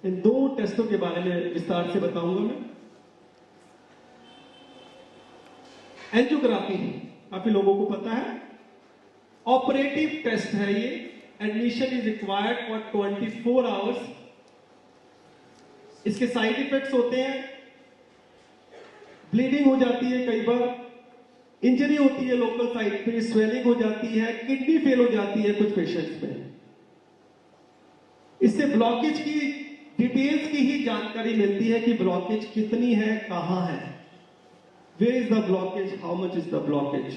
इन दो टेस्टों के बारे में विस्तार से बताऊंगा मैं। एंजियोग्राफी काफी लोगों को पता है, ऑपरेटिव टेस्ट है ये। Admission is required for 24 hours. इसके साइड इफेक्ट्स होते हैं, ब्लीडिंग हो जाती है, कई बार इंजरी होती है लोकल साइड पे, स्वेलिंग हो जाती है, किडनी फेल हो जाती है कुछ पेशेंट्स में। इससे ब्लॉकेज की डिटेल्स की ही जानकारी मिलती है कि ब्लॉकेज कितनी है, कहां है, where is the blockage, how much is the blockage.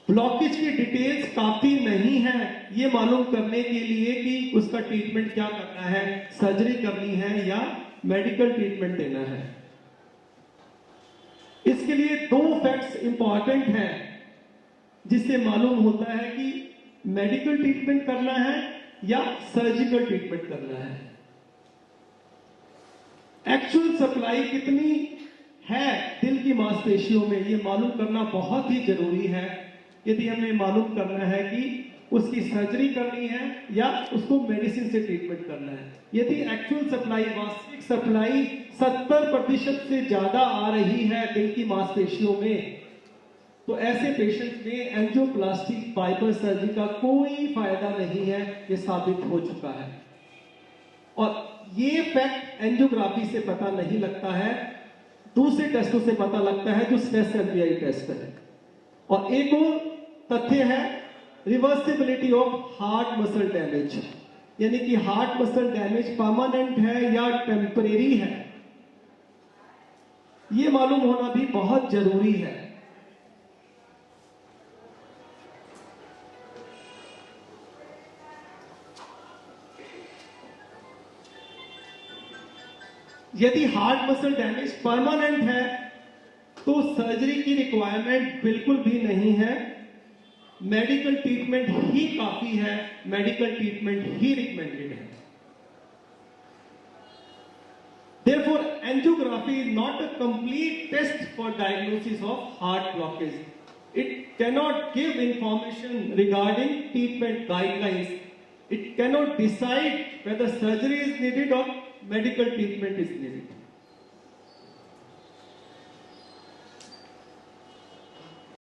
Blockage की डिटेल्स काफी नहीं है ये मालूम करने के लिए कि उसका ट्रीटमेंट क्या करना है, सर्जरी करनी है या मेडिकल ट्रीटमेंट देना है। इसके लिए दो फैक्ट्स इंपॉर्टेंट हैं जिससे मालूम होता है कि मेडिकल ट्रीटमेंट करना है या सर्जिकल ट्रीटमेंट करना है। एक्चुअल सप्लाई कितनी है दिल की मांसपेशियों में, यह मालूम करना बहुत ही जरूरी है यदि हमें मालूम करना है कि उसकी सर्जरी करनी है या उसको मेडिसिन से ट्रीटमेंट करना है। यदि एक्चुअल सप्लाई, वास्तविक सप्लाई 70% से ज्यादा आ रही है दिल की मांसपेशियों में, तो ऐसे पेशेंट में एंजियोप्लास्टिक बाईपास सर्जरी का कोई फायदा नहीं है, ये साबित हो चुका है। और ये फैक्ट एंजियोग्राफी से पता नहीं लगता है, दूसरे टेस्टों से पता लगता है जो स्ट्रेस एमपीआई टेस्ट है। और एक और तथ्य है reversibility of heart muscle damage, यानी कि हार्ट मसल डैमेज परमानेंट है या टेम्परेरी है, यह मालूम होना भी बहुत जरूरी है। यदि हार्ट मसल डैमेज परमानेंट है तो सर्जरी की रिक्वायरमेंट बिल्कुल भी नहीं है, मेडिकल ट्रीटमेंट ही काफी है, मेडिकल ट्रीटमेंट ही रिकमेंडेड है। Therefore, angiography is not a complete test for diagnosis of heart blockage. It cannot give information regarding treatment guidelines. It cannot decide whether surgery is needed or medical treatment is needed.